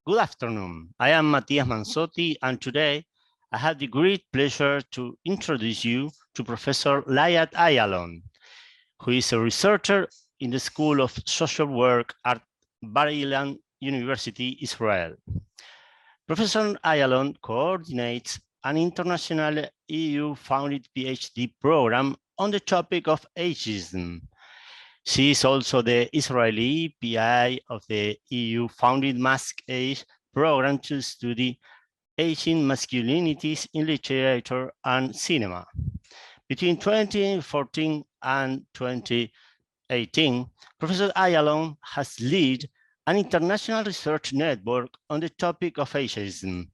Good afternoon. I am Matias Manzotti, and today I have the great pleasure to introduce you to Professor Layat Ayalon, who is a researcher in the School of Social Work at Bar-Ilan University, Israel. Professor Ayalon coordinates an international EU-funded PhD program on the topic of ageism. She is also the Israeli PI of the EU-funded Mask Age program to study aging masculinities in literature and cinema. Between 2014 and 2018, Professor Ayalon has led an international research network on the topic of ageism,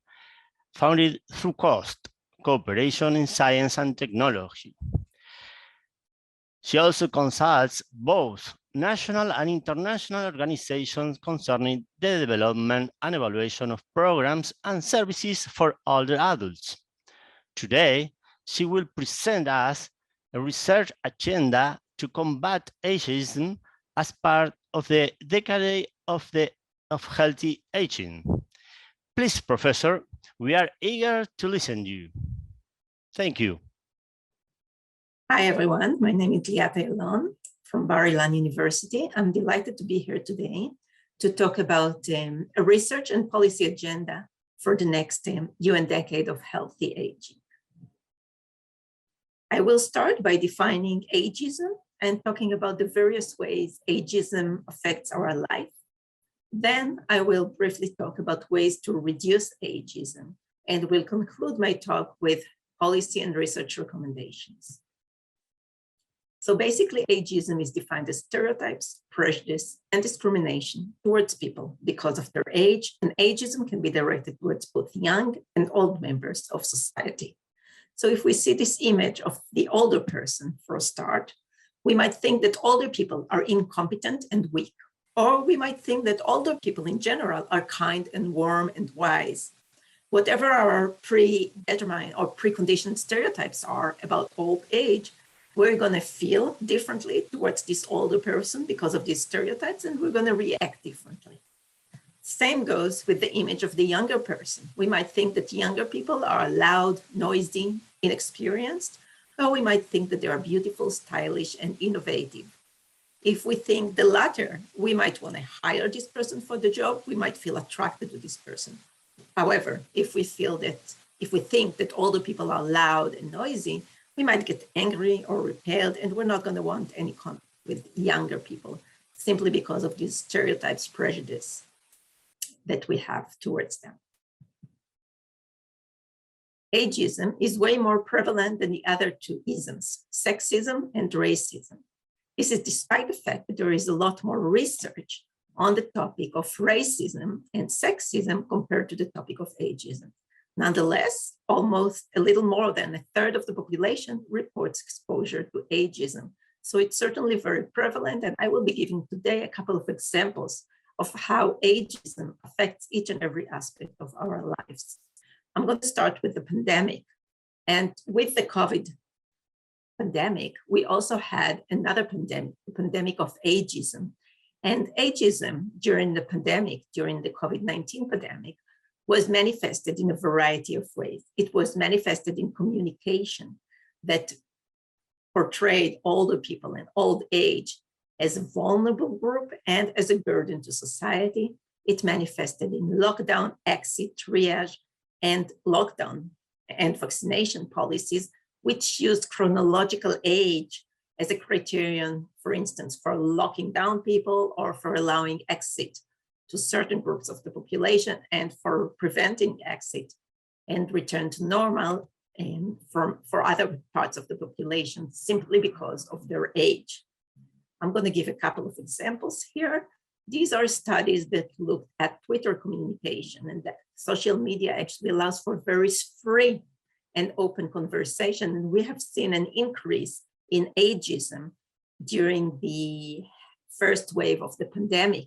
founded through COST, Cooperation in Science and Technology. She also consults both national and international organizations concerning the development and evaluation of programs and services for older adults. Today, she will present us a research agenda to combat ageism as part of the Decade of Healthy Aging. Please, Professor, we are eager to listen to you. Thank you. Hi, everyone. My name is Layat Ayalon from Bar-Ilan University. I'm delighted to be here today to talk about a research and policy agenda for the next UN Decade of Healthy Aging. I will start by defining ageism and talking about the various ways ageism affects our life. Then I will briefly talk about ways to reduce ageism, and will conclude my talk with policy and research recommendations. So basically, ageism is defined as stereotypes, prejudice, and discrimination towards people because of their age, and ageism can be directed towards both young and old members of society. So if we see this image of the older person for a start, we might think that older people are incompetent and weak, or we might think that older people in general are kind and warm and wise. Whatever our predetermined or preconditioned stereotypes are about old age, we're going to feel differently towards this older person because of these stereotypes, and we're going to react differently. Same goes with the image of the younger person. We might think that younger people are loud, noisy, inexperienced, or we might think that they are beautiful, stylish, and innovative. If we think the latter, we might want to hire this person for the job. We might feel attracted to this person. However, if we think that older people are loud and noisy, we might get angry or repelled, and we're not going to want any contact with younger people simply because of these stereotypes, prejudice that we have towards them. Ageism is way more prevalent than the other two isms, sexism and racism. This is despite the fact that there is a lot more research on the topic of racism and sexism compared to the topic of ageism. Nonetheless, almost a little more than a third of the population reports exposure to ageism. So it's certainly very prevalent, and I will be giving today a couple of examples of how ageism affects each and every aspect of our lives. I'm going to start with the pandemic. And with the COVID pandemic, we also had another pandemic, the pandemic of ageism. And ageism during the pandemic, during the COVID-19 pandemic, was manifested in a variety of ways. It was manifested in communication that portrayed older people and old age as a vulnerable group and as a burden to society. It manifested in lockdown, exit, triage, and lockdown and vaccination policies, which used chronological age as a criterion, for instance, for locking down people or for allowing exit to certain groups of the population and for preventing exit and return to normal and for other parts of the population simply because of their age. I'm going to give a couple of examples here. These are studies that look at Twitter communication, and that social media actually allows for very free and open conversation. And we have seen an increase in ageism during the first wave of the pandemic.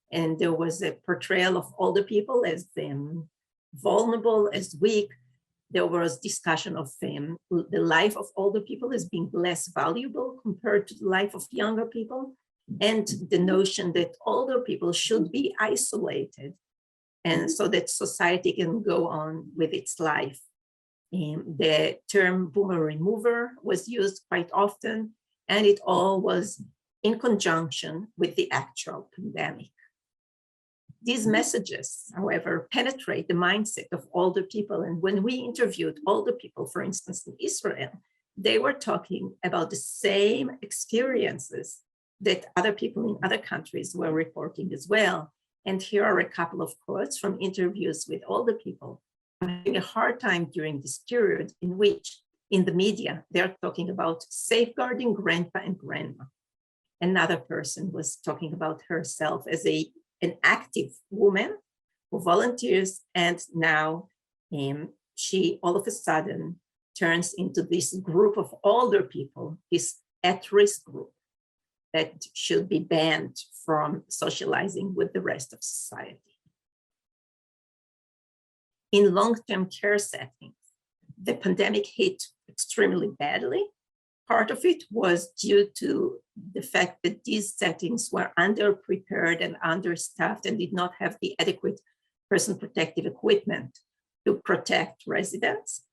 And there was a portrayal of older people as vulnerable, as weak. There was discussion of the life of older people as being less valuable compared to the life of younger people, and the notion that older people should be isolated and so that society can go on with its life. The term boomer remover was used quite often, and it all was in conjunction with the actual pandemic. These messages, however, penetrate the mindset of older people. And when we interviewed older people, for instance, in Israel, they were talking about the same experiences that other people in other countries were reporting as well. And here are a couple of quotes from interviews with older people. I'm having a hard time during this period in which, in the media, they're talking about safeguarding grandpa and grandma. Another person was talking about herself as an active woman who volunteers, and now she all of a sudden turns into this group of older people, this at-risk group that should be banned from socializing with the rest of society. In long-term care settings, the pandemic hit extremely badly. Part of it was due to the fact that these settings were underprepared and understaffed and did not have the adequate personal protective equipment to protect residents.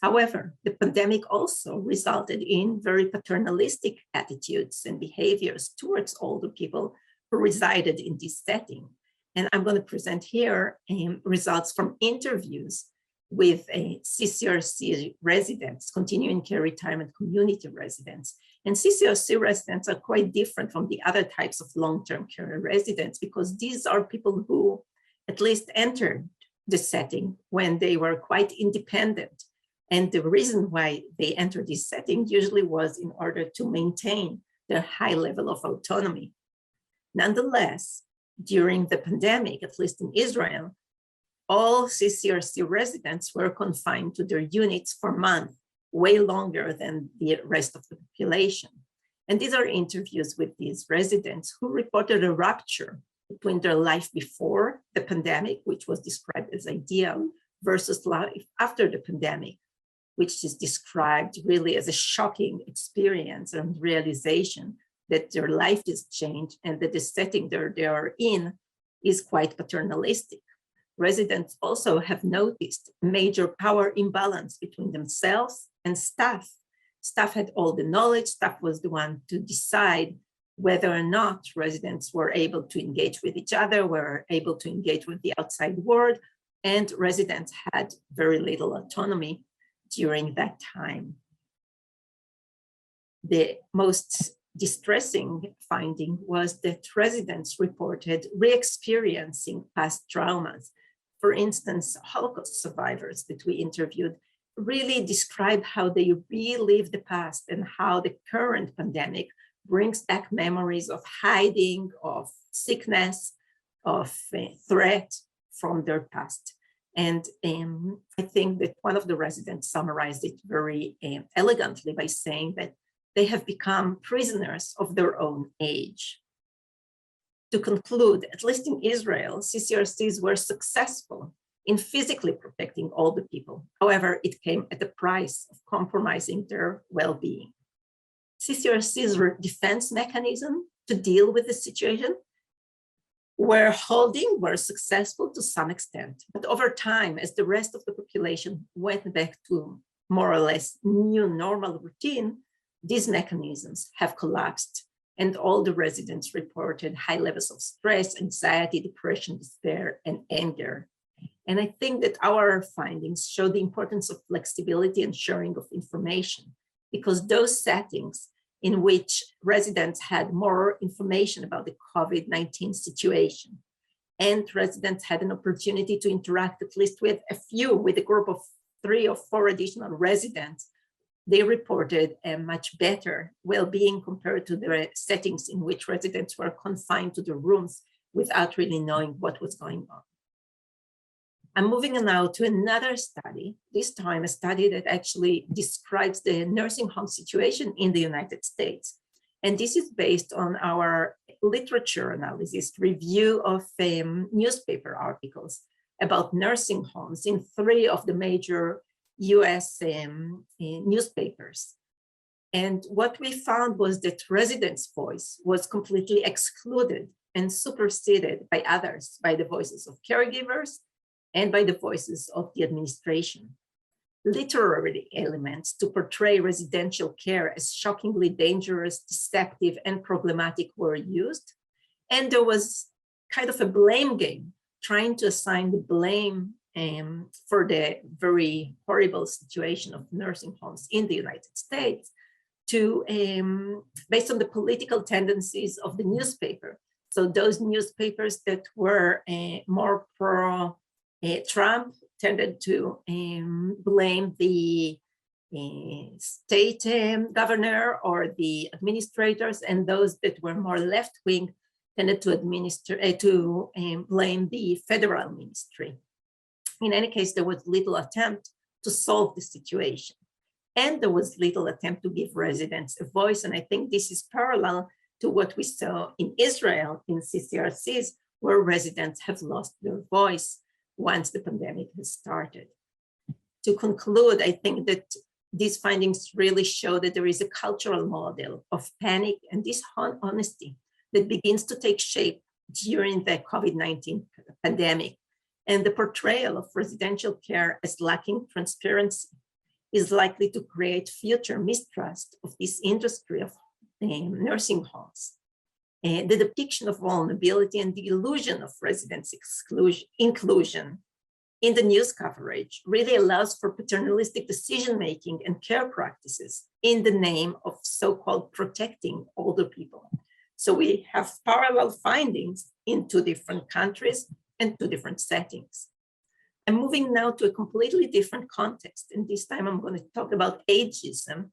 However, the pandemic also resulted in very paternalistic attitudes and behaviors towards older people who resided in this setting. And I'm going to present here results from interviews with CCRC residents, continuing care retirement community residents. And CCRC residents are quite different from the other types of long-term care residents, because these are people who at least entered the setting when they were quite independent. And the reason why they entered this setting usually was in order to maintain their high level of autonomy. Nonetheless, during the pandemic, at least in Israel, all CCRC residents were confined to their units for months, way longer than the rest of the population. And these are interviews with these residents who reported a rupture between their life before the pandemic, which was described as ideal, versus life after the pandemic, which is described really as a shocking experience and realization that their life is changed and that the setting they are in is quite paternalistic. Residents also have noticed major power imbalance between themselves and staff. Staff had all the knowledge. Staff was the one to decide whether or not residents were able to engage with each other, were able to engage with the outside world, and residents had very little autonomy during that time. The most distressing finding was that residents reported re-experiencing past traumas. For instance, Holocaust survivors that we interviewed really describe how they relive the past and how the current pandemic brings back memories of hiding, of sickness, of threat from their past. And I think that one of the residents summarized it very elegantly by saying that they have become prisoners of their own age. To conclude, at least in Israel, CCRCs were successful in physically protecting all the people. However, it came at the price of compromising their well-being. CCRCs' defense mechanism to deal with the situation were successful to some extent. But over time, as the rest of the population went back to more or less new normal routine, these mechanisms have collapsed, and all the residents reported high levels of stress, anxiety, depression, despair, and anger. And I think that our findings show the importance of flexibility and sharing of information, because those settings in which residents had more information about the COVID-19 situation, and residents had an opportunity to interact at least with a group of 3 or 4 additional residents, they reported a much better well-being compared to the settings in which residents were confined to their rooms without really knowing what was going on. I'm moving on now to another study, this time a study that actually describes the nursing home situation in the United States. And this is based on our literature analysis review of newspaper articles about nursing homes in 3 of the major US newspapers. And what we found was that residents' voice was completely excluded and superseded by others, by the voices of caregivers and by the voices of the administration. Literary elements to portray residential care as shockingly dangerous, deceptive, and problematic were used. And there was kind of a blame game, trying to assign the blame for the very horrible situation of nursing homes in the United States to based on the political tendencies of the newspaper. So those newspapers that were more pro-Trump tended to blame the state governor or the administrators, and those that were more left-wing tended to blame the federal ministry. In any case, there was little attempt to solve the situation, and there was little attempt to give residents a voice. And I think this is parallel to what we saw in Israel in CCRCs, where residents have lost their voice once the pandemic has started. To conclude, I think that these findings really show that there is a cultural model of panic and dishonesty that begins to take shape during the COVID-19 pandemic. And the portrayal of residential care as lacking transparency is likely to create future mistrust of this industry of nursing homes. The depiction of vulnerability and the illusion of residents' inclusion in the news coverage really allows for paternalistic decision-making and care practices in the name of so-called protecting older people. So we have parallel findings in two different countries and two different settings. I'm moving now to a completely different context, and this time I'm going to talk about ageism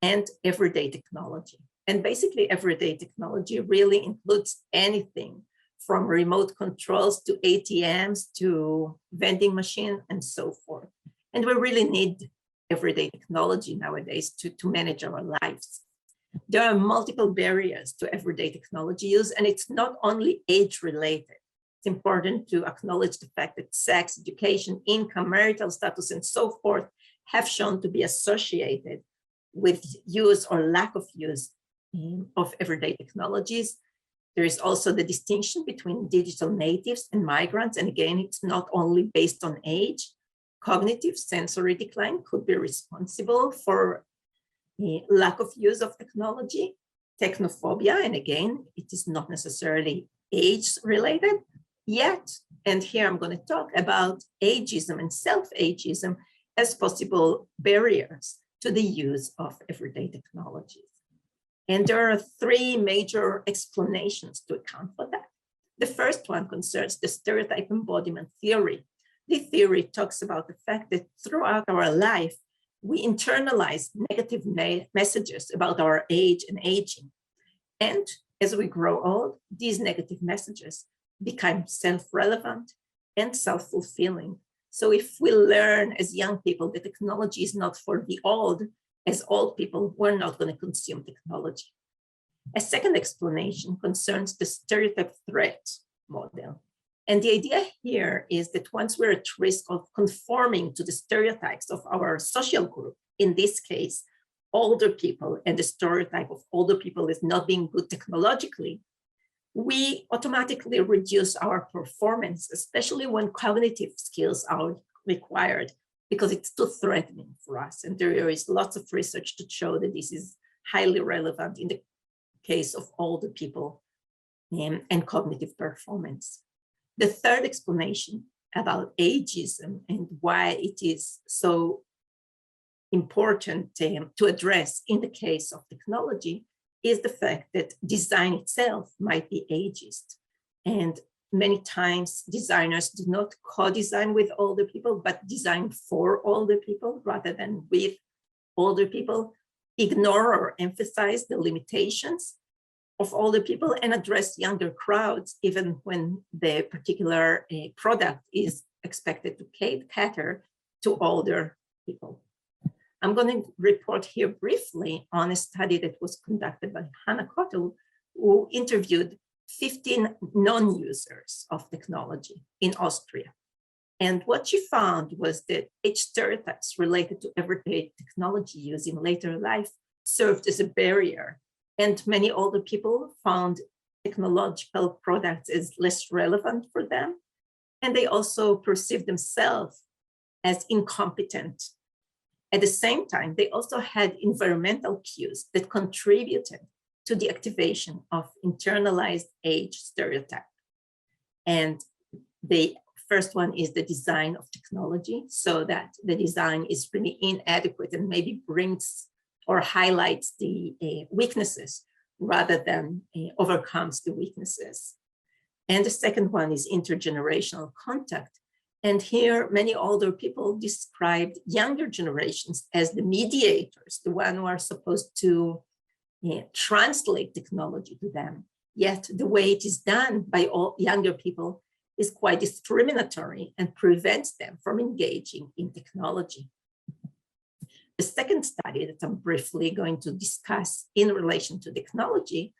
and everyday technology. And basically, everyday technology really includes anything from remote controls to ATMs to vending machine and so forth. And we really need everyday technology nowadays to manage our lives. There are multiple barriers to everyday technology use, and it's not only age-related. It's important to acknowledge the fact that sex, education, income, marital status, and so forth have shown to be associated with use or lack of use of everyday technologies. There is also the distinction between digital natives and migrants. And again, it's not only based on age. Cognitive sensory decline could be responsible for lack of use of technology. Technophobia, and again, it is not necessarily age-related yet. And here I'm going to talk about ageism and self-ageism as possible barriers to the use of everyday technologies. And there are three major explanations to account for that. The first one concerns the stereotype embodiment theory. The theory talks about the fact that throughout our life, we internalize negative messages about our age and aging. And as we grow old, these negative messages become self-relevant and self-fulfilling. So if we learn as young people that technology is not for the old, as old people, we're not going to consume technology. A second explanation concerns the stereotype threat model. And the idea here is that once we're at risk of conforming to the stereotypes of our social group, in this case, older people, and the stereotype of older people is not being good technologically, we automatically reduce our performance, especially when cognitive skills are required, because it's too threatening for us. And there is lots of research to show that this is highly relevant in the case of older people and cognitive performance. The third explanation about ageism and why it is so important to address in the case of technology is the fact that design itself might be ageist. And many times designers do not co-design with older people, but design for older people rather than with older people, ignore or emphasize the limitations of older people and address younger crowds, even when the particular product is expected to cater to older people. I'm going to report here briefly on a study that was conducted by Hannah Kottel, who interviewed 15 non-users of technology in Austria. And what she found was that age stereotypes related to everyday technology use in later life served as a barrier. And many older people found technological products as less relevant for them. And they also perceive themselves as incompetent. At the same time, they also had environmental cues that contributed to the activation of internalized age stereotype. And the first one is the design of technology, so that the design is really inadequate and maybe brings or highlights the weaknesses rather than overcomes the weaknesses. And the second one is intergenerational contact. And here, many older people described younger generations as the mediators, the one who are supposed to translate technology to them. Yet the way it is done by all younger people is quite discriminatory and prevents them from engaging in technology. The second study that I'm briefly going to discuss in relation to technology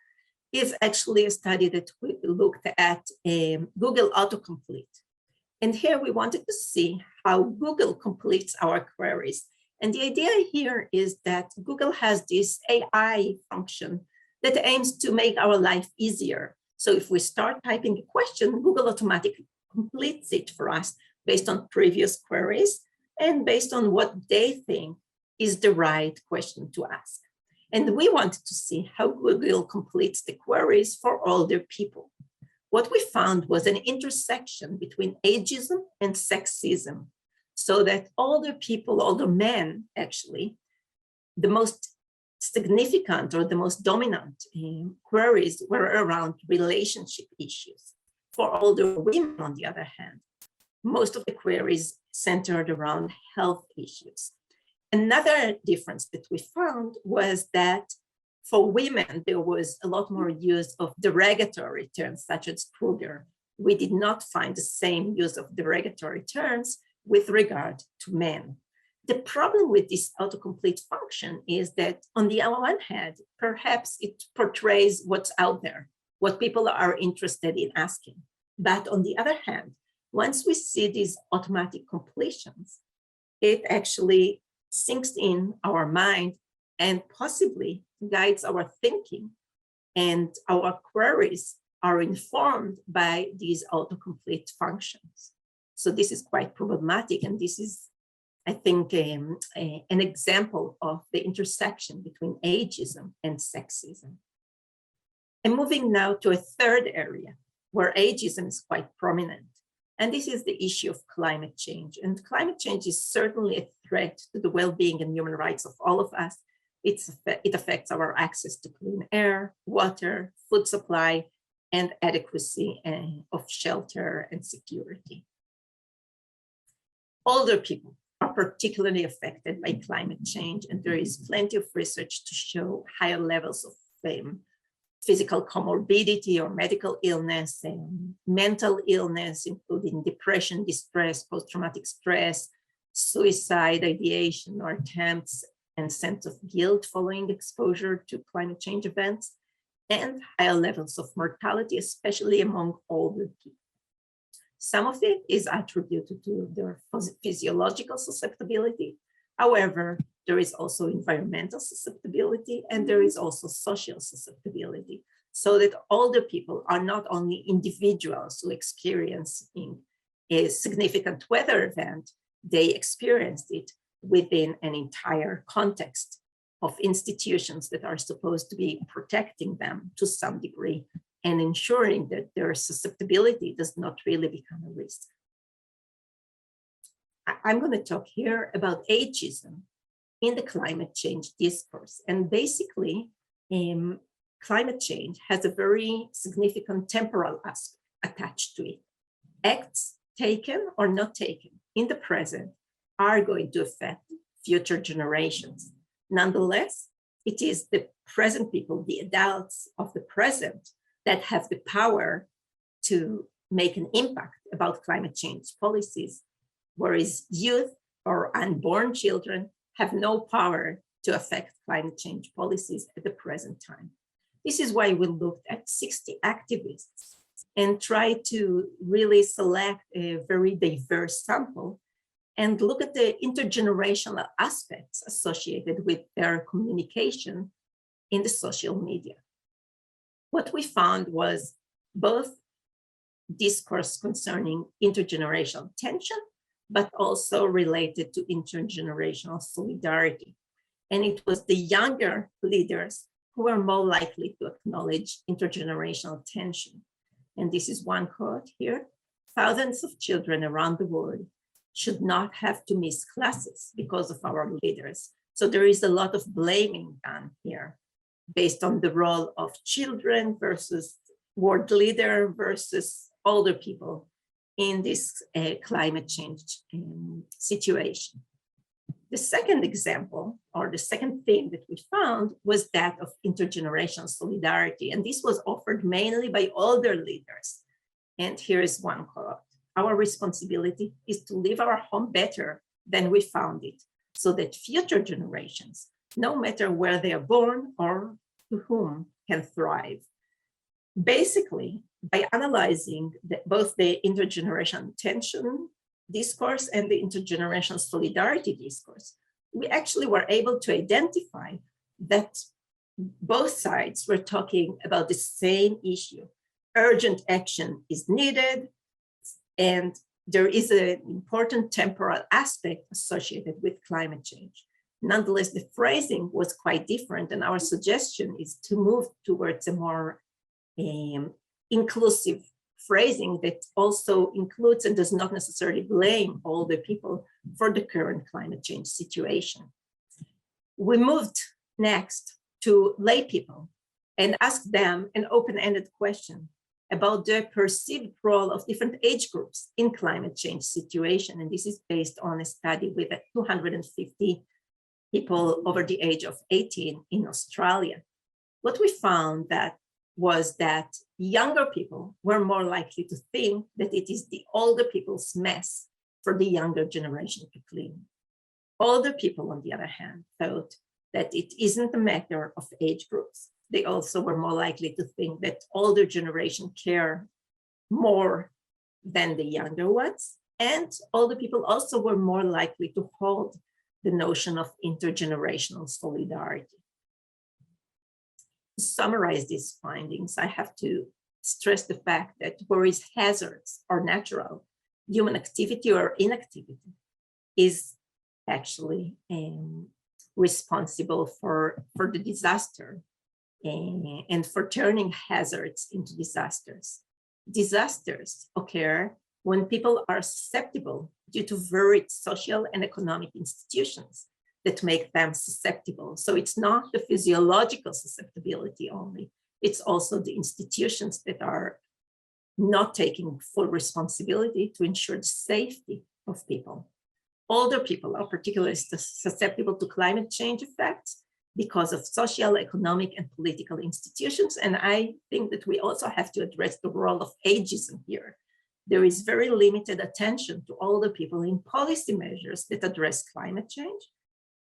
is actually a study that we looked at Google autocomplete. And here we wanted to see how Google completes our queries. And the idea here is that Google has this AI function that aims to make our life easier. So if we start typing a question, Google automatically completes it for us based on previous queries and based on what they think is the right question to ask. And we wanted to see how Google completes the queries for older people. What we found was an intersection between ageism and sexism, so that older people, older men actually, the most significant or the most dominant queries were around relationship issues. For older women, on the other hand, most of the queries centered around health issues. Another difference that we found was that for women, there was a lot more use of derogatory terms such as cougar. We did not find the same use of derogatory terms with regard to men. The problem with this autocomplete function is that on the one hand, perhaps it portrays what's out there, what people are interested in asking. But on the other hand, once we see these automatic completions, it actually sinks in our mind and possibly guides our thinking, and our queries are informed by these autocomplete functions. So this is quite problematic, and this is, I think, an example of the intersection between ageism and sexism. And moving now to a third area where ageism is quite prominent, and this is the issue of climate change. And climate change is certainly a threat to the well-being and human rights of all of us. It affects our access to clean air, water, food supply, and adequacy of shelter and security. Older people are particularly affected by climate change, and there is plenty of research to show higher levels of physical comorbidity or medical illness, mental illness, including depression, distress, post-traumatic stress, suicide ideation or attempts, and sense of guilt following exposure to climate change events, and higher levels of mortality, especially among older people. Some of it is attributed to their physiological susceptibility. However, there is also environmental susceptibility, and there is also social susceptibility, so that older people are not only individuals who experiencing a significant weather event, they experienced it within an entire context of institutions that are supposed to be protecting them to some degree and ensuring that their susceptibility does not really become a risk. I'm going to talk here about ageism in the climate change discourse. And basically, climate change has a very significant temporal aspect attached to it. Acts taken or not taken in the present are going to affect future generations. Nonetheless, it is the present people, the adults of the present, that have the power to make an impact about climate change policies, whereas youth or unborn children have no power to affect climate change policies at the present time. This is why we looked at 60 activists and tried to really select a very diverse sample and look at the intergenerational aspects associated with their communication in the social media. What we found was both discourse concerning intergenerational tension, but also related to intergenerational solidarity. And it was the younger leaders who were more likely to acknowledge intergenerational tension. And this is one quote here: "Thousands of children around the world should not have to miss classes because of our leaders." So there is a lot of blaming done here based on the role of children versus world leader versus older people in this climate change situation. The second example, or the second theme that we found, was that of intergenerational solidarity. And this was offered mainly by older leaders. And here is one quote: "Our responsibility is to leave our home better than we found it, so that future generations, no matter where they are born or to whom, can thrive." Basically, by analyzing both the intergenerational tension discourse and the intergenerational solidarity discourse, we actually were able to identify that both sides were talking about the same issue. Urgent action is needed, and there is an important temporal aspect associated with climate change. Nonetheless, the phrasing was quite different, and our suggestion is to move towards a more inclusive phrasing that also includes and does not necessarily blame all the people for the current climate change situation. We moved next to lay people and asked them an open-ended question about the perceived role of different age groups in climate change situation. And this is based on a study with 250 people over the age of 18 in Australia. What we found was that younger people were more likely to think that it is the older people's mess for the younger generation to clean. Older people, on the other hand, thought that it isn't a matter of age groups. They also were more likely to think that older generation care more than the younger ones. And older people also were more likely to hold the notion of intergenerational solidarity. To summarize these findings, I have to stress the fact that whereas hazards are natural, human activity or inactivity is actually responsible for the disaster and for turning hazards into disasters. Disasters occur when people are susceptible due to varied social and economic institutions that make them susceptible. So it's not the physiological susceptibility only, it's also the institutions that are not taking full responsibility to ensure the safety of people. Older people are particularly susceptible to climate change effects because of social, economic, and political institutions. And I think that we also have to address the role of ageism here. There is very limited attention to older people in policy measures that address climate change.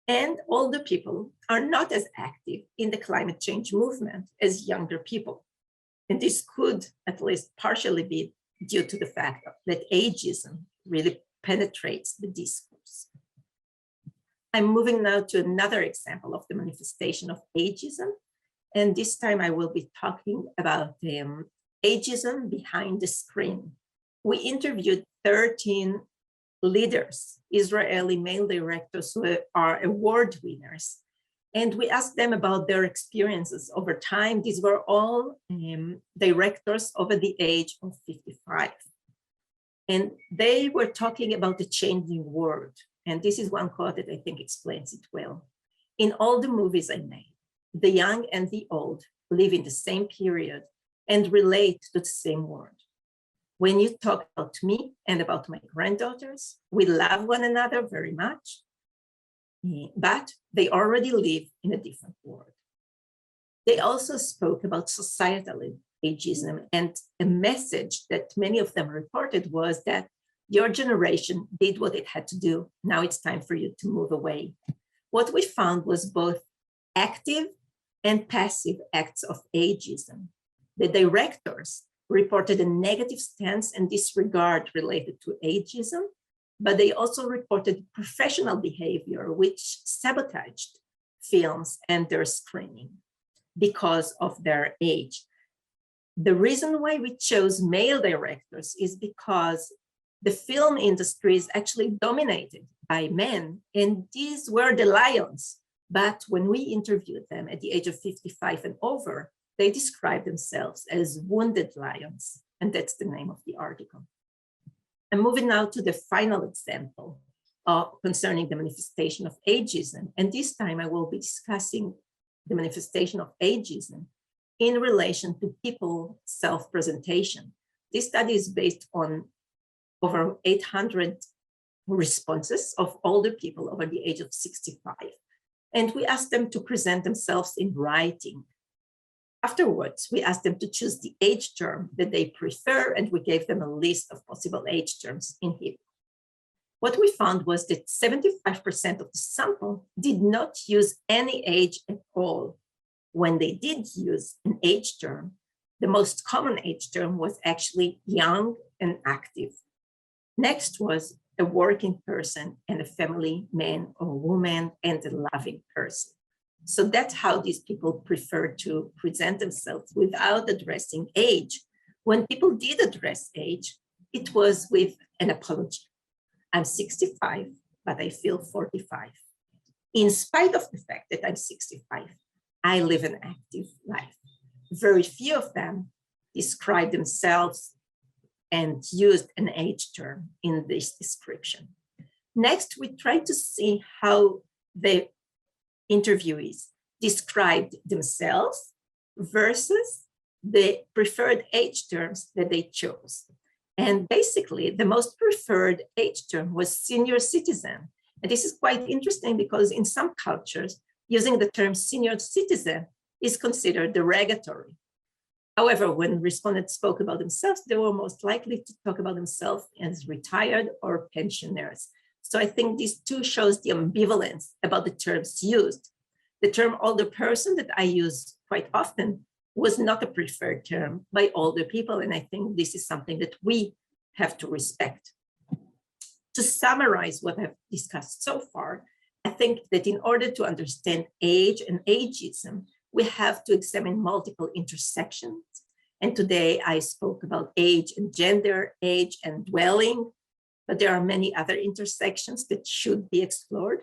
And older people are not as active in the climate change movement as younger people. And this could at least partially be due to the fact that ageism really penetrates the discourse. I'm moving now to another example of the manifestation of ageism. And this time I will be talking about ageism behind the screen. We interviewed 13 leaders, Israeli male directors who are award winners. And we asked them about their experiences over time. These were all directors over the age of 55. And they were talking about the changing world. And this is one quote that I think explains it well. "In all the movies I made, the young and the old live in the same period and relate to the same world. When you talk about me and about my granddaughters, we love one another very much, but they already live in a different world." They also spoke about societal ageism, and a message that many of them reported was that your generation did what it had to do. Now it's time for you to move away. What we found was both active and passive acts of ageism. The directors reported a negative stance and disregard related to ageism, but they also reported professional behavior which sabotaged films and their screening because of their age. The reason why we chose male directors is because the film industry is actually dominated by men, and these were the lions. But when we interviewed them at the age of 55 and over, they describe themselves as wounded lions, and that's the name of the article. I'm moving now to the final example concerning the manifestation of ageism, and this time I will be discussing the manifestation of ageism in relation to people self-presentation. This study is based on over 800 responses of older people over the age of 65. And we asked them to present themselves in writing. Afterwards, we asked them to choose the age term that they prefer, and we gave them a list of possible age terms in Hebrew. What we found was that 75% of the sample did not use any age at all. When they did use an age term, the most common age term was actually young and active. Next was a working person and a family man or woman and a loving person. So that's how these people prefer to present themselves without addressing age. When people did address age, it was with an apology. I'm 65, but I feel 45. In spite of the fact that I'm 65, I live an active life. Very few of them describe themselves and used an age term in this description. Next, we try to see how the interviewees described themselves versus the preferred age terms that they chose. And basically, the most preferred age term was senior citizen. And this is quite interesting because in some cultures, using the term senior citizen is considered derogatory. However, when respondents spoke about themselves, they were most likely to talk about themselves as retired or pensioners. So I think this too shows the ambivalence about the terms used. The term older person that I use quite often was not a preferred term by older people. And I think this is something that we have to respect. To summarize what I've discussed so far, I think that in order to understand age and ageism, we have to examine multiple intersections. And today I spoke about age and gender, age and dwelling, but there are many other intersections that should be explored.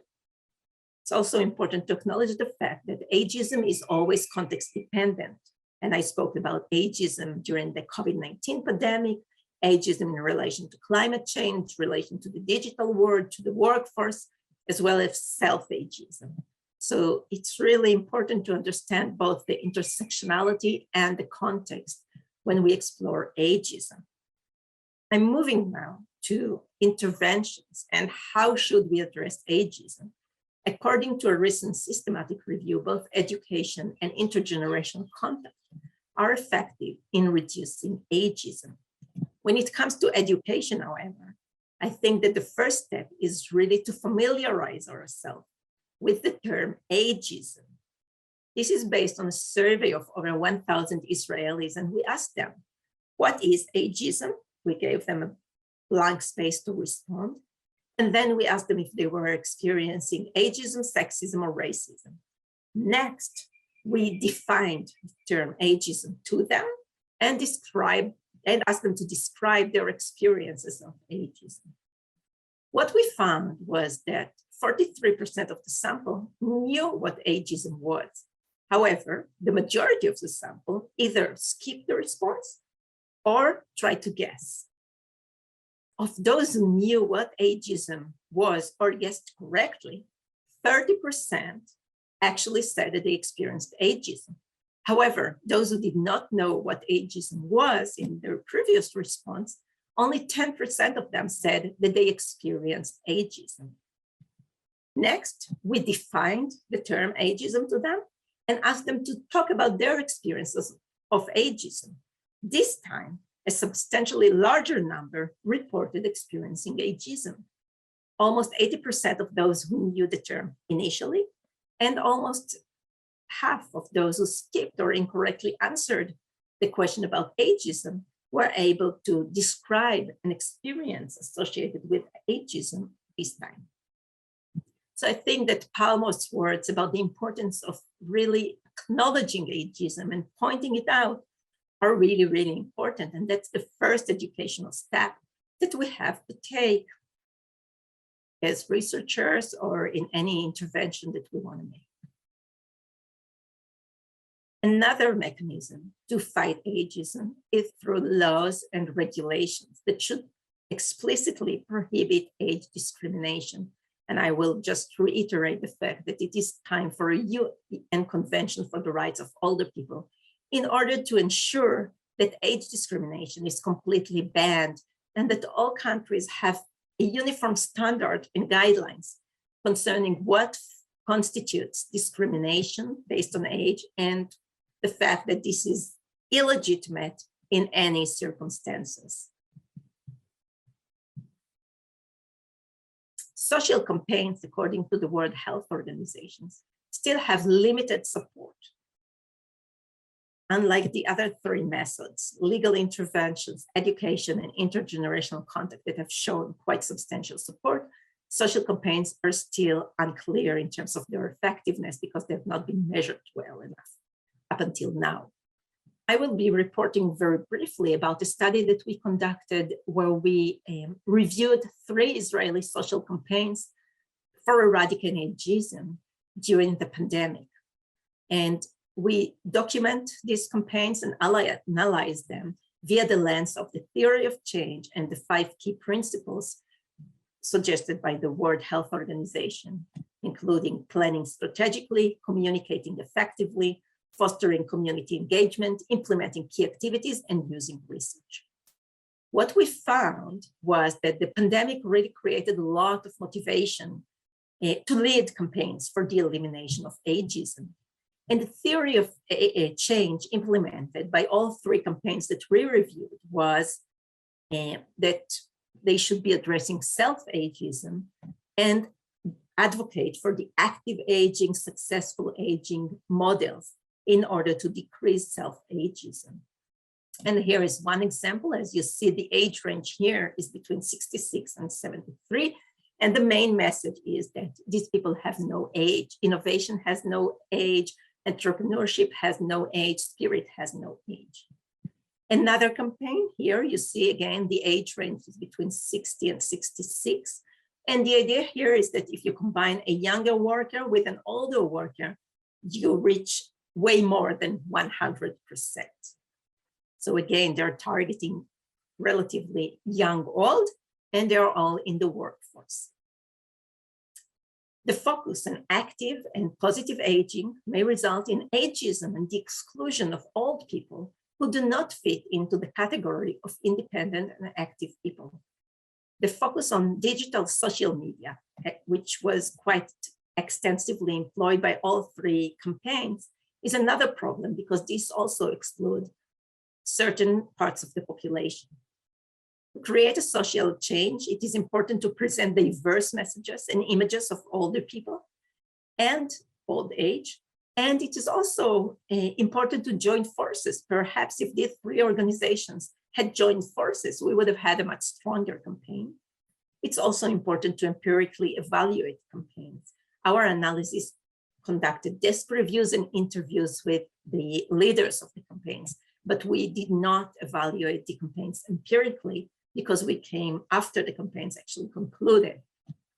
It's also important to acknowledge the fact that ageism is always context dependent. And I spoke about ageism during the COVID-19 pandemic, ageism in relation to climate change, relation to the digital world, to the workforce, as well as self-ageism. So it's really important to understand both the intersectionality and the context when we explore ageism. I'm moving now to interventions and how should we address ageism. According to a recent systematic review, both education and intergenerational contact are effective in reducing ageism. When it comes to education, however, I think that the first step is really to familiarize ourselves with the term ageism. This is based on a survey of over 1,000 Israelis, and we asked them, what is ageism? We gave them a blank space to respond. And then we asked them if they were experiencing ageism, sexism, or racism. Next, we defined the term ageism to them and asked them to describe their experiences of ageism. What we found was that 43% of the sample knew what ageism was. However, the majority of the sample either skipped the response or tried to guess. Of those who knew what ageism was or guessed correctly, 30% actually said that they experienced ageism. However, those who did not know what ageism was in their previous response, only 10% of them said that they experienced ageism. Next, we defined the term ageism to them and asked them to talk about their experiences of ageism. This time, a substantially larger number reported experiencing ageism. Almost 80% of those who knew the term initially, and almost half of those who skipped or incorrectly answered the question about ageism were able to describe an experience associated with ageism this time. So I think that Palmo's words about the importance of really acknowledging ageism and pointing it out are really, really important. And that's the first educational step that we have to take as researchers or in any intervention that we want to make. Another mechanism to fight ageism is through laws and regulations that should explicitly prohibit age discrimination. And I will just reiterate the fact that it is time for a UN Convention for the Rights of Older People in order to ensure that age discrimination is completely banned and that all countries have a uniform standard and guidelines concerning what constitutes discrimination based on age and the fact that this is illegitimate in any circumstances. Social campaigns, according to the World Health Organization, still have limited support. Unlike the other three methods, legal interventions, education, and intergenerational contact that have shown quite substantial support, social campaigns are still unclear in terms of their effectiveness because they have not been measured well enough up until now. I will be reporting very briefly about a study that we conducted where we reviewed 3 Israeli social campaigns for eradicating ageism during the pandemic. And we document these campaigns and analyze them via the lens of the theory of change and the 5 key principles suggested by the World Health Organization, including planning strategically, communicating effectively, fostering community engagement, implementing key activities, and using research. What we found was that the pandemic really created a lot of motivation to lead campaigns for the elimination of ageism. And the theory of change implemented by all 3 campaigns that we reviewed was that they should be addressing self-ageism and advocate for the active aging, successful aging models in order to decrease self-ageism. And here is one example. As you see, the age range here is between 66 and 73. And the main message is that these people have no age. Innovation has no age. Entrepreneurship has no age. Spirit has no age. Another campaign here, you see again, the age range is between 60 and 66. And the idea here is that if you combine a younger worker with an older worker, you reach way more than 100%. So again, they're targeting relatively young, old, and they're all in the workforce. The focus on active and positive aging may result in ageism and the exclusion of old people who do not fit into the category of independent and active people. The focus on digital social media, which was quite extensively employed by all 3 campaigns, is another problem because this also excludes certain parts of the population. To create a social change, it is important to present diverse messages and images of older people and old age. And it is also important to join forces. Perhaps if these 3 organizations had joined forces, we would have had a much stronger campaign. It's also important to empirically evaluate campaigns. Our analysis conducted desk reviews and interviews with the leaders of the campaigns, but we did not evaluate the campaigns empirically because we came after the campaigns actually concluded.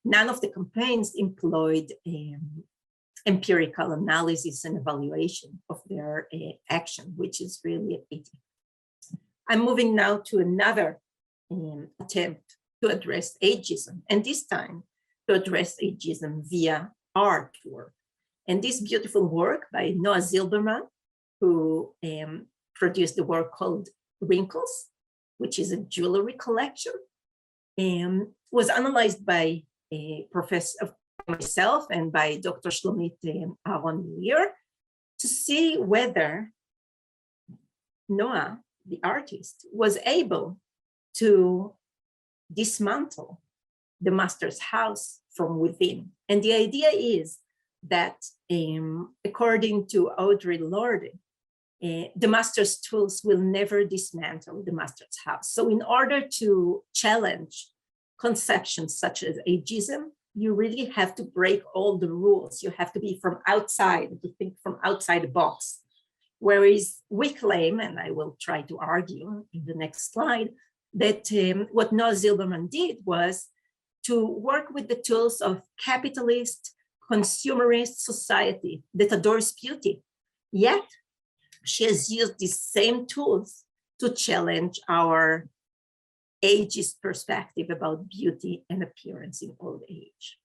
None of the campaigns employed empirical analysis and evaluation of their action, which is really a pity. I'm moving now to another attempt to address ageism, and this time to address ageism via art work. And this beautiful work by Noah Zilberman, who produced the work called Wrinkles, which is a jewelry collection, was analyzed by Professor myself and by Dr. Shlomit Aharon-Meir to see whether Noah, the artist, was able to dismantle the master's house from within. And the idea is that, according to Audre Lorde, the master's tools will never dismantle the master's house. So in order to challenge conceptions such as ageism, you really have to break all the rules. You have to be from outside, to think from outside the box. Whereas we claim, and I will try to argue in the next slide, that what Noah Zilberman did was to work with the tools of capitalist, consumerist society that adores beauty. Yet, she has used these same tools to challenge our ageist perspective about beauty and appearance in old age.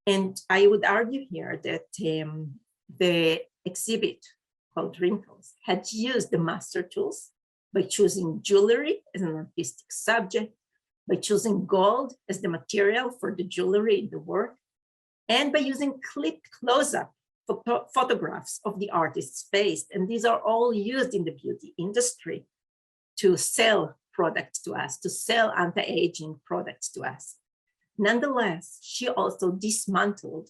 And I would argue here that the exhibit called Wrinkles had used the master tools by choosing jewelry as an artistic subject, by choosing gold as the material for the jewelry in the work, and by using clipped close-up photographs of the artist's face. And these are all used in the beauty industry to sell products to us, to sell anti-aging products to us. Nonetheless, she also dismantled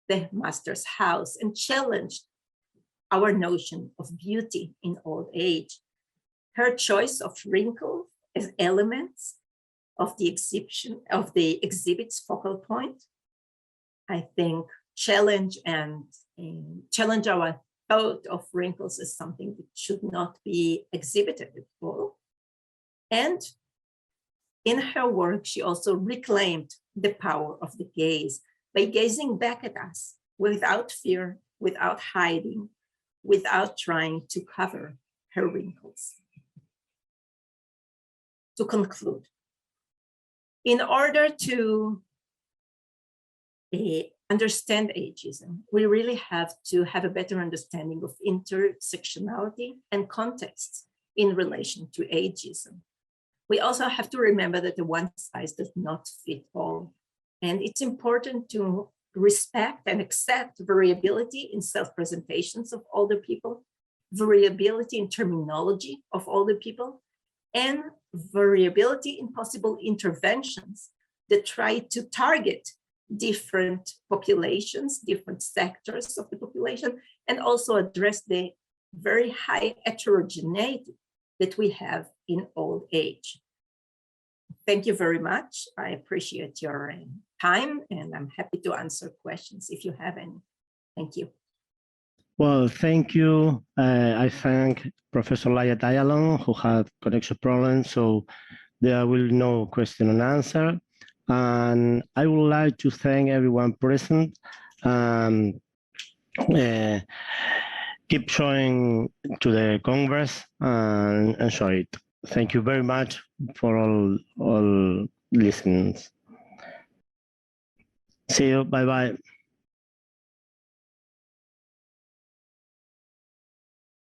the master's house and challenged our notion of beauty in old age. Her choice of wrinkles as elements of the exhibit's focal point, I think, challenge our thought of wrinkles as something that should not be exhibited at all. And in her work, she also reclaimed the power of the gaze by gazing back at us without fear, without hiding, without trying to cover her wrinkles. To conclude, in order to understand ageism, we really have to have a better understanding of intersectionality and contexts in relation to ageism. We also have to remember that the one size does not fit all. And it's important to respect and accept variability in self-presentations of older people, variability in terminology of older people, and variability in possible interventions that try to target different populations, different sectors of the population, and also address the very high heterogeneity that we have in old age. Thank you very much. I appreciate your time, and I'm happy to answer questions if you have any. Thank you. Well, thank you. I thank Professor Layat Ayalon, who had connection problems, so there will be no question and answer. And I would like to thank everyone present. Keep showing to the Congress and show it. Thank you very much for all listeners. See you. Bye-bye.